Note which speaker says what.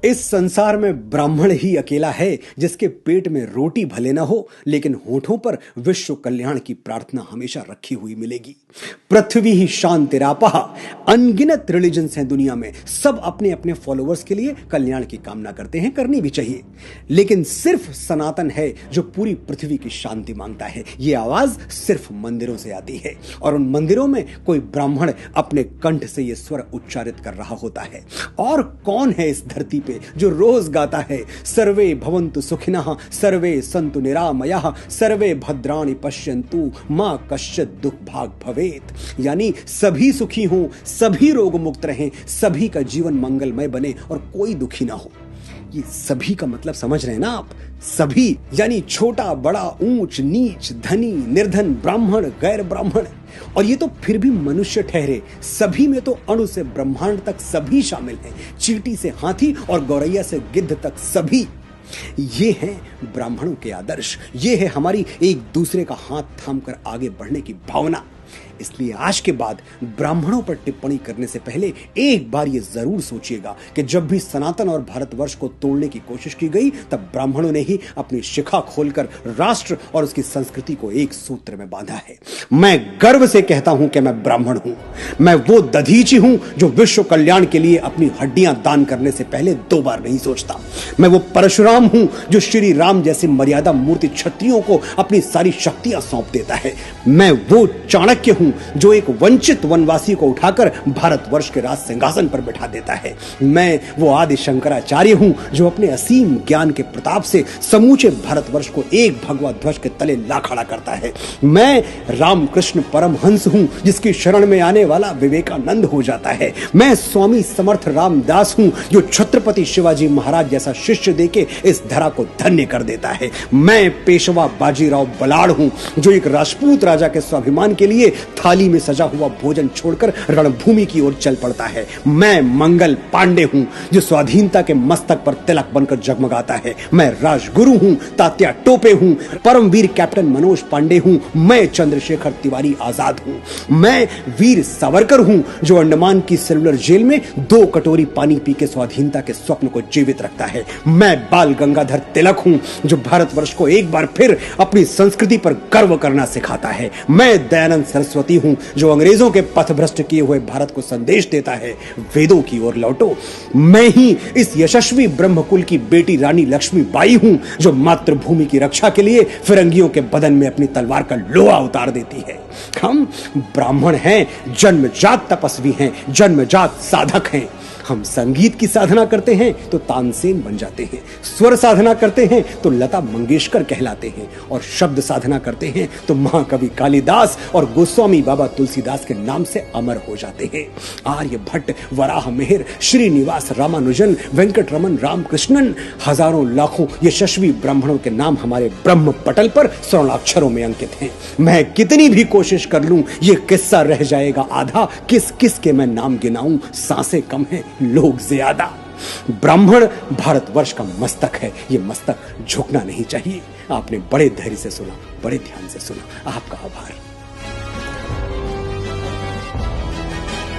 Speaker 1: इस संसार में ब्राह्मण ही अकेला है जिसके पेट में रोटी भले ना हो लेकिन होठों पर विश्व कल्याण की प्रार्थना हमेशा रखी हुई मिलेगी। पृथ्वी ही शांतिरापः। अनगिनत रिलीजन्स हैं दुनिया में, सब अपने अपने फॉलोअर्स के लिए कल्याण की कामना करते हैं, करनी भी चाहिए, लेकिन सिर्फ सनातन है जो पूरी पृथ्वी की शांति मांगता है। यह आवाज सिर्फ मंदिरों से आती है और उन मंदिरों में कोई ब्राह्मण अपने कंठ से यह स्वर उच्चारित कर रहा होता है। और कौन है इस धरती पे जो रोज गाता है सर्वे भवन्तु सुखिनः सर्वे सन्तु निरामयाः सर्वे भद्राणि पश्यन्तु मां कश्चित् दुख भाग भवेत, यानी सभी सुखी हों, सभी रोग मुक्त रहें, सभी का जीवन मंगलमय बने और कोई दुखी ना हो। ये सभी का मतलब समझ रहे हैं ना आप? सभी यानी छोटा बड़ा, ऊंच नीच, धनी निर्धन, ब्राह्मण गैर ब्राह्मण, और ये तो फिर भी मनुष्य ठहरे, सभी में तो अणु से ब्रह्मांड तक सभी शामिल हैं, चींटी से हाथी और गौरैया से गिद्ध तक सभी। ये हैं ब्राह्मणों के आदर्श, ये है हमारी एक दूसरे का हाथ थामकर आगे बढ़ने की भावना। इसलिए आज के बाद ब्राह्मणों पर टिप्पणी करने से पहले एक बार यह जरूर सोचिएगा कि जब भी सनातन और भारतवर्ष को तोड़ने की कोशिश की गई तब ब्राह्मणों ने ही अपनी शिखा खोलकर राष्ट्र और उसकी संस्कृति को एक सूत्र में बांधा है। मैं गर्व से कहता हूं कि मैं ब्राह्मण हूं। मैं वो दधीची हूं जो विश्व कल्याण के लिए अपनी हड्डियां दान करने से पहले 2 बार नहीं सोचता। मैं वो परशुराम हूं जो श्री राम जैसी मर्यादा मूर्ति क्षत्रियों को अपनी सारी शक्तियां सौंप देता है। मैं वो चाणक्य हूं जो एक वंचित वनवासी को उठाकर भारतवर्ष के राज सिंहासन पर बिठा देता है। मैं वो आदि शंकराचार्य हूं जो अपने असीम ज्ञान के प्रताप से समूचे भारतवर्ष को एक भगवा ध्वज के तले ला खड़ा करता है। मैं रामकृष्ण परमहंस हूं जिसकी शरण में आने वाला विवेकानंद हो जाता है। मैं स्वामी समर्थ रामदास हूं जो छत्रपति शिवाजी महाराज जैसा शिष्य देके इस धरा को धन्य कर देता है। मैं पेशवा बाजीराव बलाड़ हूं जो एक राजपूत राजा के स्वाभिमान के लिए थाली में सजा हुआ भोजन छोड़कर रणभूमि की ओर चल पड़ता है। मैं मंगल पांडे हूं जो स्वाधीनता के मस्तक पर तिलक बनकर जगमगाता है। मैं राजगुरु हूं, तात्या टोपे हूं, परमवीर कैप्टन मनोज पांडे हूं। मैं चंद्रशेखर तिवारी आजाद हूं। मैं वीर सावरकर हूं जो अंडमान की सेलुलर जेल में 2 कटोरी पानी पी के स्वाधीनता के स्वप्न को जीवित रखता है। मैं बाल गंगाधर तिलक हूं जो भारतवर्ष को एक बार फिर अपनी संस्कृति पर गर्व करना सिखाता है। मैं दयानंद सरस्वती हूं जो अंग्रेजों के पथभ्रष्ट किए हुए भारत को संदेश देता है, वेदों की ओर लौटो। मैं ही इस यशस्वी ब्रह्मकुल की बेटी रानी लक्ष्मीबाई हूं जो मातृभूमि की रक्षा के लिए फिरंगियों के बदन में अपनी तलवार का लोहा उतार देती है। हम ब्राह्मण हैं, जन्मजात तपस्वी हैं, जन्मजात साधक हैं। हम संगीत की साधना करते हैं तो तानसेन बन जाते हैं, स्वर साधना करते हैं तो लता मंगेशकर कहलाते हैं, और शब्द साधना करते हैं तो महाकवि कालिदास और गोस्वामी बाबा तुलसीदास के नाम से अमर हो जाते हैं। आर्यभट्ट, वराह मिहिर, श्रीनिवास रामानुजन, वेंकटरमन रामकृष्णन, हजारों लाखों यशस्वी ब्राह्मणों के नाम हमारे ब्रह्म पटल पर स्वर्णाक्षरों में अंकित हैं। मैं कितनी भी कोशिश कर लूं ये किस्सा रह जाएगा आधा। किस किस के मैं नाम गिनाऊं, सांसें कम हैं, लोग ज्यादा। ब्राह्मण भारतवर्ष का मस्तक है, ये मस्तक झुकना नहीं चाहिए। आपने बड़े धैर्य से सुना, बड़े ध्यान से सुना, आपका आभार।